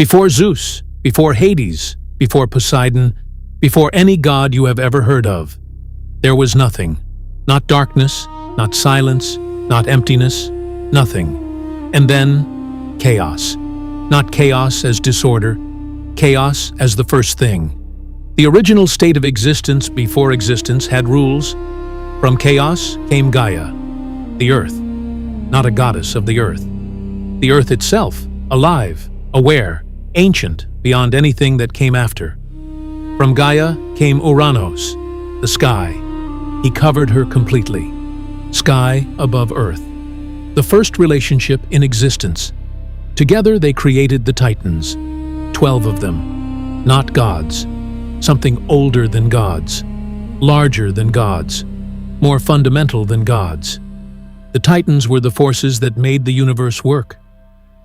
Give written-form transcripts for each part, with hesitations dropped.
Before Zeus, before Hades, before Poseidon, before any god you have ever heard of, there was nothing. Not darkness, not silence, not emptiness, nothing. And then, chaos. Not chaos as disorder, chaos as the first thing. The original state of existence before existence had rules. From chaos came Gaia, the earth, not a goddess of the earth. The earth itself, alive, aware, ancient beyond anything that came after. From Gaia came Uranos, the sky. He covered her completely. Sky above earth. The first relationship in existence. Together they created the Titans, 12 of them. Not gods. Something older than gods. Larger than gods. More fundamental than gods. The Titans were the forces that made the universe work.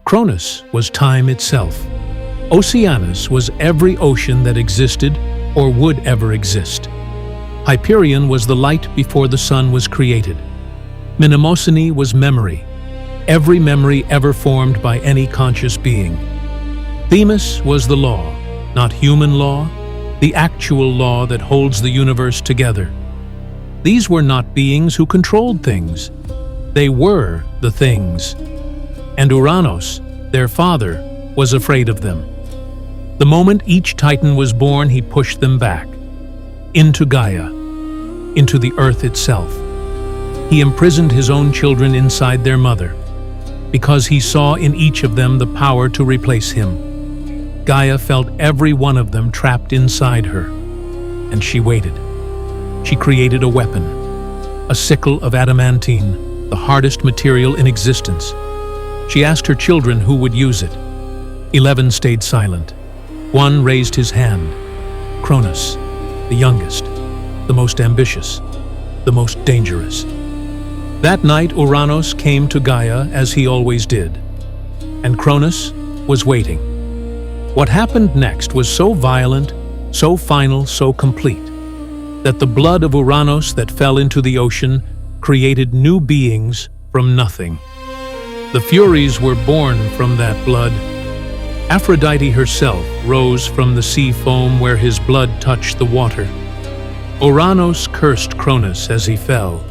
Cronus was time itself. Oceanus was every ocean that existed or would ever exist. Hyperion was the light before the sun was created. Mnemosyne was memory, every memory ever formed by any conscious being. Themis was the law, not human law, the actual law that holds the universe together. These were not beings who controlled things. They were the things. And Uranos, their father, was afraid of them. The moment each Titan was born, he pushed them back, into Gaia, into the earth itself. He imprisoned his own children inside their mother, because he saw in each of them the power to replace him. Gaia felt every one of them trapped inside her, and she waited. She created a weapon, a sickle of adamantine, the hardest material in existence. She asked her children who would use it. 11 stayed silent. 1 raised his hand. Cronus, the youngest, the most ambitious, the most dangerous. That night Uranos came to Gaia as he always did, and Cronis was waiting. What happened next was so violent, so final, so complete, that the blood of Uranos that fell into the ocean created new beings from nothing. The Furies were born from that blood. Aphrodite herself rose from the sea foam where his blood touched the water. Uranos cursed Cronus as he fell.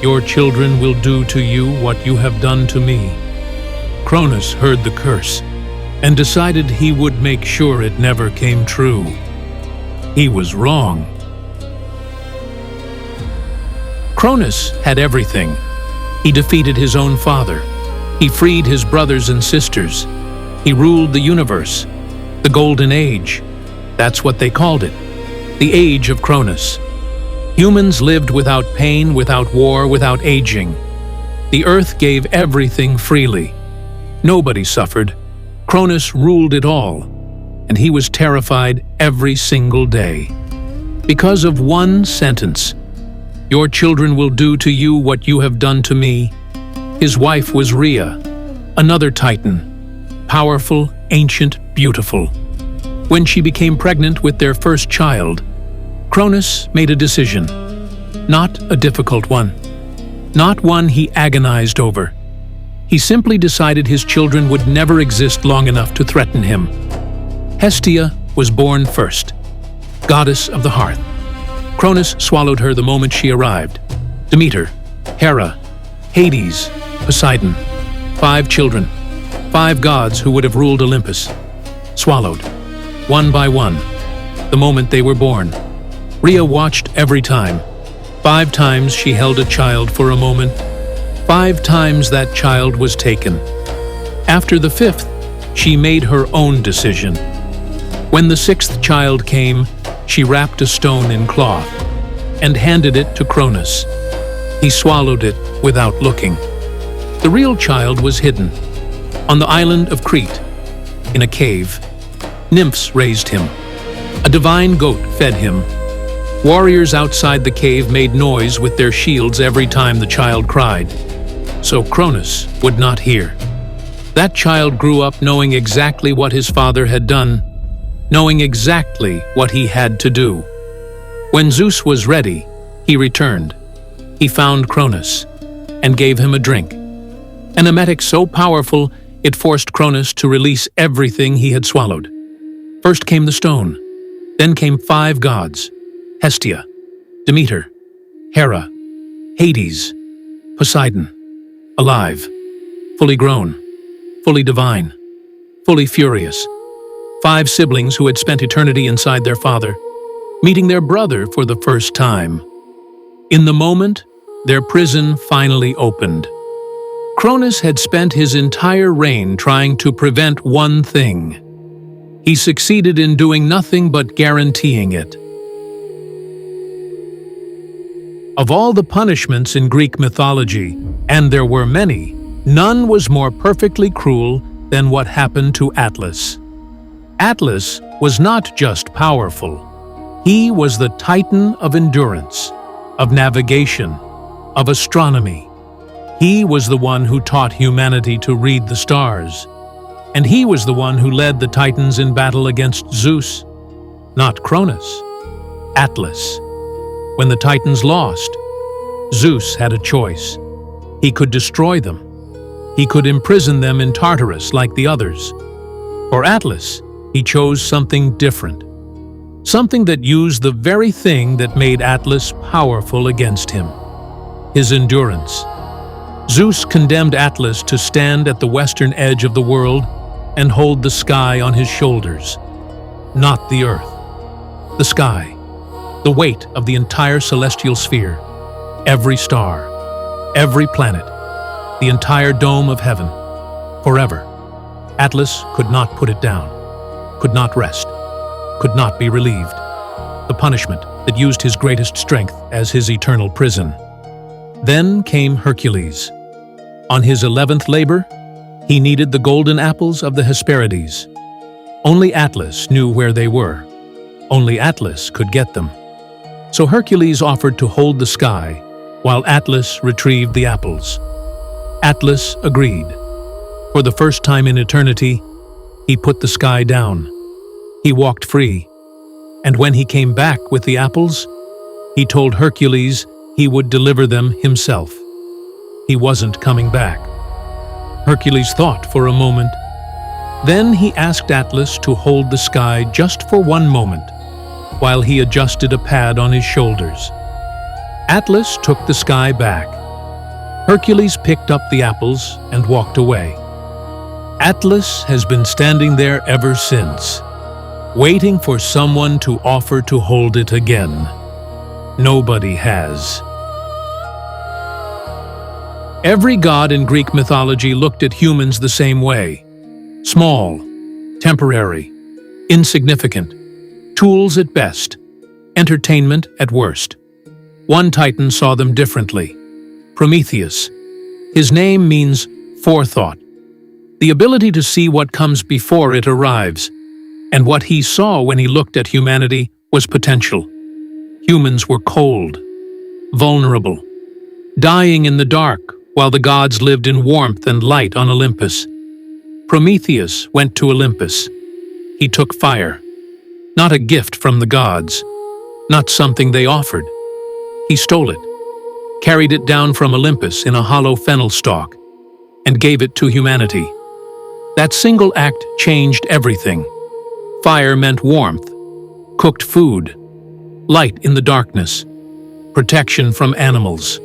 "Your children will do to you what you have done to me." Cronus heard the curse and decided he would make sure it never came true. He was wrong. Cronus had everything. He defeated his own father. He freed his brothers and sisters. He ruled the universe. The Golden Age. That's what they called it. The Age of Cronis. Humans lived without pain, without war, without aging. The earth gave everything freely. Nobody suffered. Cronis ruled it all, and he was terrified every single day. Because of one sentence, "Your children will do to you what you have done to me." His wife was Rhea, another Titan, powerful, ancient, beautiful. When she became pregnant with their first child, Cronus made a decision, not a difficult one, not one he agonized over. He simply decided his children would never exist long enough to threaten him. Hestia was born first, goddess of the hearth. Cronis swallowed her the moment she arrived. Demeter, Hera, Hades, Poseidon, 5 children, 5 gods who would have ruled Olympus, swallowed, one by one, the moment they were born. Rhea watched every time. 5 times she held a child for a moment. 5 times that child was taken. After the 5th, she made her own decision. When the 6th child came, she wrapped a stone in cloth and handed it to Cronus. He swallowed it without looking. The real child was hidden, on the island of Crete, in a cave. Nymphs raised him. A divine goat fed him. Warriors outside the cave made noise with their shields every time the child cried, so Cronus would not hear. That child grew up knowing exactly what his father had done, knowing exactly what he had to do. When Zeus was ready, he returned. He found Cronus and gave him a drink, an emetic so powerful It forced Cronus to release everything he had swallowed. First came the stone. Then came 5 gods: Hestia, Demeter, Hera, Hades, Poseidon, alive, fully grown, fully divine, fully furious. 5 siblings who had spent eternity inside their father, meeting their brother for the first time. In the moment, their prison finally opened. Cronis had spent his entire reign trying to prevent one thing. He succeeded in doing nothing but guaranteeing it. Of all the punishments in Greek mythology, and there were many, none was more perfectly cruel than what happened to Atlas. Atlas was not just powerful. He was the Titan of endurance, of navigation, of astronomy. He was the one who taught humanity to read the stars. And he was the one who led the Titans in battle against Zeus. Not Cronus, Atlas. When the Titans lost, Zeus had a choice. He could destroy them. He could imprison them in Tartarus like the others. For Atlas, he chose something different. Something that used the very thing that made Atlas powerful against him: his endurance. Zeus condemned Atlas to stand at the western edge of the world and hold the sky on his shoulders. Not the earth. The sky. The weight of the entire celestial sphere. Every star. Every planet. The entire dome of heaven. Forever. Atlas could not put it down. Could not rest. Could not be relieved. The punishment that used his greatest strength as his eternal prison. Then came Hercules. On his 11th labor, he needed the golden apples of the Hesperides. Only Atlas knew where they were. Only Atlas could get them. So Hercules offered to hold the sky while Atlas retrieved the apples. Atlas agreed. For the first time in eternity, he put the sky down. He walked free. And when he came back with the apples, he told Hercules he would deliver them himself. He wasn't coming back. Hercules thought for a moment. Then he asked Atlas to hold the sky just for one moment, while he adjusted a pad on his shoulders. Atlas took the sky back. Hercules picked up the apples and walked away. Atlas has been standing there ever since, waiting for someone to offer to hold it again. Nobody has. Every god in Greek mythology looked at humans the same way. Small, temporary, insignificant, tools at best, entertainment at worst. One Titan saw them differently. Prometheus. His name means forethought, the ability to see what comes before it arrives. And what he saw when he looked at humanity was potential. Humans were cold, vulnerable, dying in the dark, while the gods lived in warmth and light on Olympus. Prometheus went to Olympus. He took fire. Not a gift from the gods. Not something they offered. He stole it, carried it down from Olympus in a hollow fennel stalk, and gave it to humanity. That single act changed everything. Fire meant warmth, cooked food, light in the darkness, protection from animals.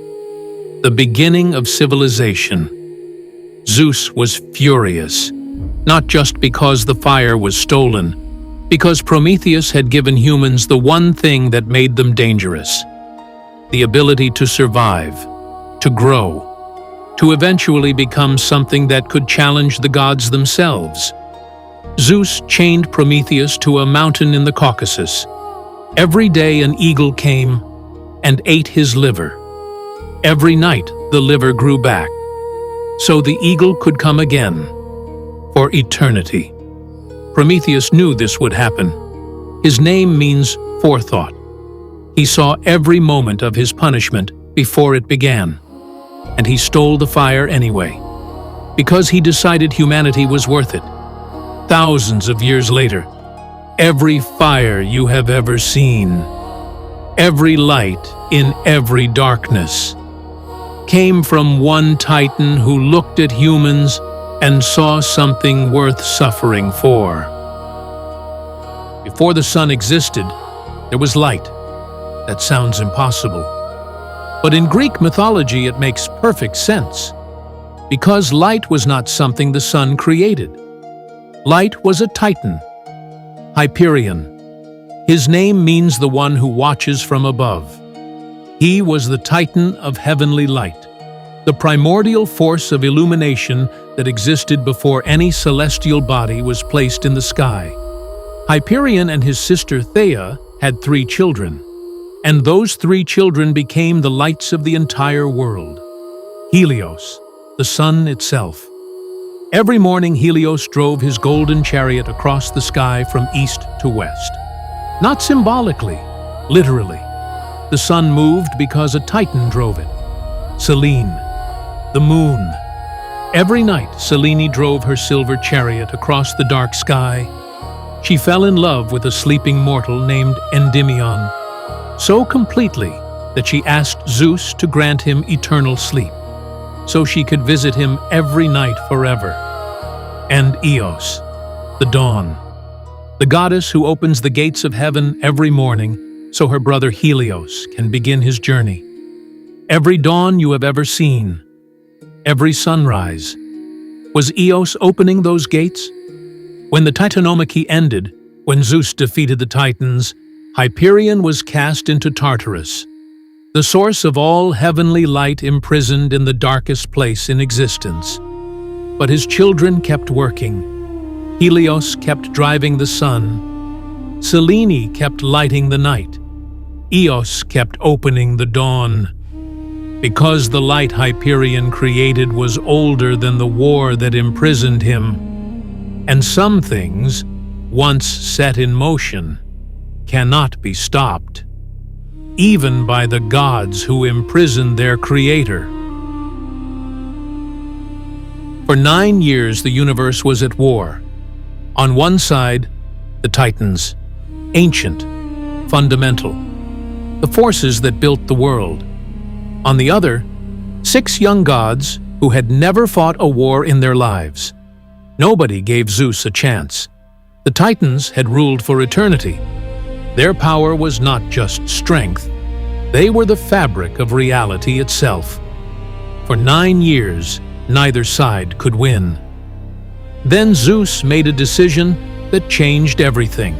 The beginning of civilization. Zeus was furious, not just because the fire was stolen, because Prometheus had given humans the one thing that made them dangerous: the ability to survive, to grow, to eventually become something that could challenge the gods themselves. Zeus chained Prometheus to a mountain in the Caucasus. Every day an eagle came and ate his liver. Every night the liver grew back, so the eagle could come again, for eternity. Prometheus knew this would happen. His name means forethought. He saw every moment of his punishment before it began, and he stole the fire anyway, because he decided humanity was worth it. Thousands of years later, every fire you have ever seen, every light in every darkness, came from one Titan who looked at humans and saw something worth suffering for. Before the sun existed, there was light. That sounds impossible. But in Greek mythology, it makes perfect sense. Because light was not something the sun created. Light was a titan, Hyperion. His name means the one who watches from above. He was the titan of heavenly light, the primordial force of illumination that existed before any celestial body was placed in the sky. Hyperion and his sister Theia had 3 children, and those 3 children became the lights of the entire world. Helios, the sun itself. Every morning Helios drove his golden chariot across the sky from east to west. Not symbolically, literally. The sun moved because a titan drove it. Selene, the moon. Every night Selene drove her silver chariot across the dark sky. She fell in love with a sleeping mortal named Endymion, so completely that she asked Zeus to grant him eternal sleep, so she could visit him every night forever. And Eos, the dawn, the goddess who opens the gates of heaven every morning so her brother Helios can begin his journey. Every dawn you have ever seen, every sunrise, was Eos opening those gates? When the Titanomachy ended, when Zeus defeated the Titans, Hyperion was cast into Tartarus, the source of all heavenly light imprisoned in the darkest place in existence. But his children kept working. Helios kept driving the sun. Selene kept lighting the night. Eos kept opening the dawn. Because the light Hyperion created was older than the war that imprisoned him. And some things, once set in motion, cannot be stopped, even by the gods who imprisoned their creator. For 9 years the universe was at war. On one side, the Titans, ancient, fundamental, the forces that built the world. On the other, 6 young gods who had never fought a war in their lives. Nobody gave Zeus a chance. The Titans had ruled for eternity. Their power was not just strength. They were the fabric of reality itself. For 9 years, neither side could win. Then Zeus made a decision that changed everything.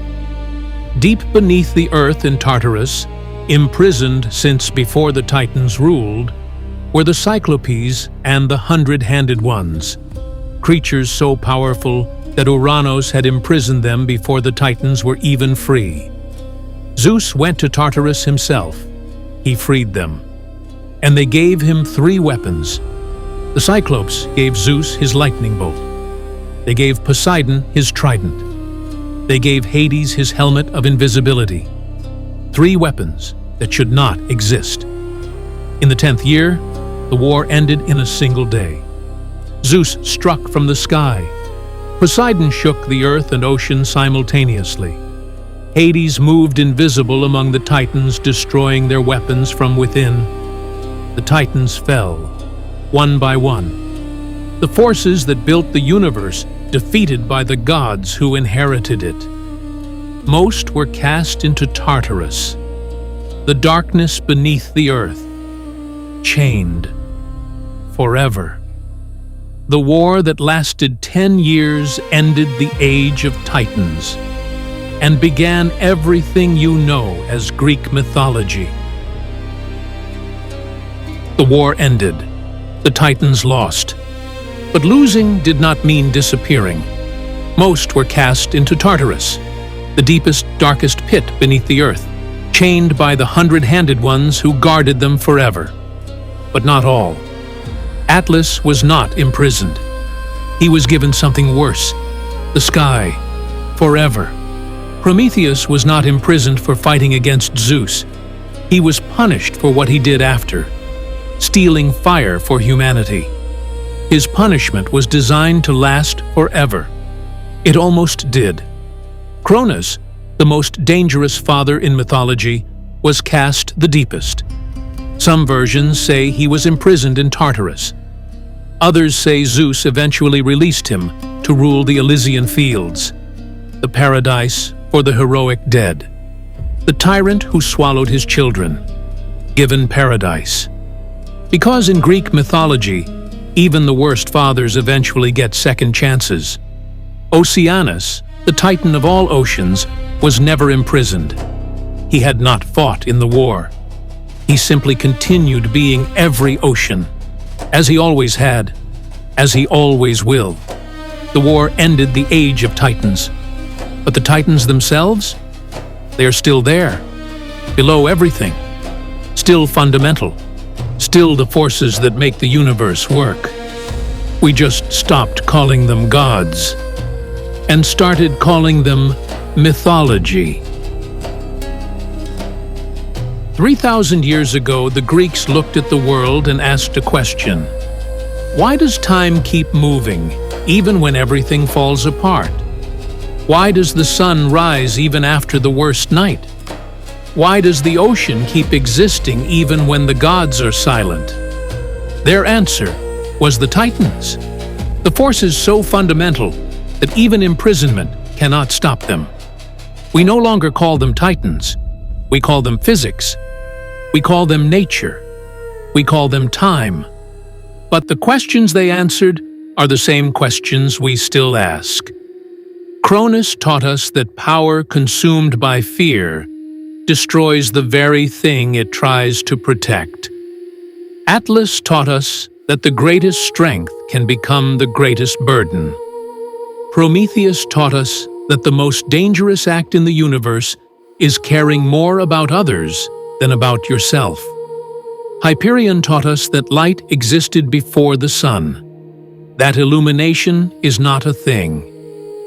Deep beneath the earth in Tartarus, imprisoned since before the Titans ruled, were the Cyclopes and the 100-handed ones, creatures so powerful that Uranos had imprisoned them before the Titans were even free. Zeus went to Tartarus himself. He freed them. And they gave him 3 weapons. The Cyclopes gave Zeus his lightning bolt. They gave Poseidon his trident. They gave Hades his helmet of invisibility. 3 weapons that should not exist. In the 10th year, the war ended in a single day. Zeus struck from the sky. Poseidon shook the earth and ocean simultaneously. Hades moved invisible among the Titans, destroying their weapons from within. The Titans fell, one by one. The forces that built the universe defeated by the gods who inherited it. Most were cast into Tartarus, the darkness beneath the earth, chained forever. The war that lasted 10 years ended the age of Titans and began everything you know as Greek mythology. The war ended. The Titans lost. But losing did not mean disappearing. Most were cast into Tartarus, the deepest, darkest pit beneath the earth, chained by the 100-handed ones who guarded them forever. But not all. Atlas was not imprisoned. He was given something worse, the sky, forever. Prometheus was not imprisoned for fighting against Zeus. He was punished for what he did after, stealing fire for humanity. His punishment was designed to last forever. It almost did. Cronus, the most dangerous father in mythology, was cast the deepest. Some versions say he was imprisoned in Tartarus. Others say Zeus eventually released him to rule the Elysian fields, the paradise for the heroic dead. The tyrant who swallowed his children, given paradise. Because in Greek mythology, even the worst fathers eventually get second chances. Oceanus, the titan of all oceans, was never imprisoned. He had not fought in the war. He simply continued being every ocean, as he always had, as he always will. The war ended the age of titans. But the titans themselves? They are still there, below everything, still fundamental, still the forces that make the universe work. We just stopped calling them gods and started calling them mythology. 3,000 years ago, the Greeks looked at the world and asked a question. Why does time keep moving, even when everything falls apart? Why does the sun rise even after the worst night? Why does the ocean keep existing even when the gods are silent? Their answer was the Titans. The forces so fundamental that even imprisonment cannot stop them. We no longer call them Titans. We call them physics. We call them nature. We call them time. But the questions they answered are the same questions we still ask. Cronis taught us that power consumed by fear destroys the very thing it tries to protect. Atlas taught us that the greatest strength can become the greatest burden. Prometheus taught us that the most dangerous act in the universe is caring more about others than about yourself. Hyperion taught us that light existed before the sun, that illumination is not a thing,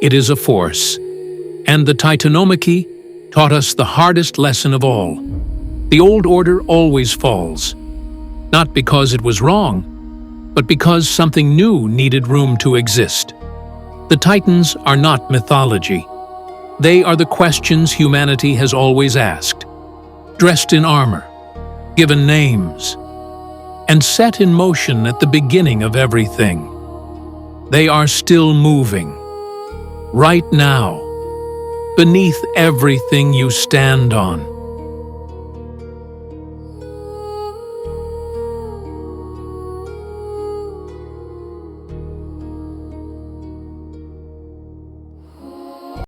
it is a force. And the Titanomachy taught us the hardest lesson of all. The old order always falls, not because it was wrong, but because something new needed room to exist. The Titans are not mythology. They are the questions humanity has always asked, dressed in armor, given names, and set in motion at the beginning of everything. They are still moving, right now, beneath everything you stand on.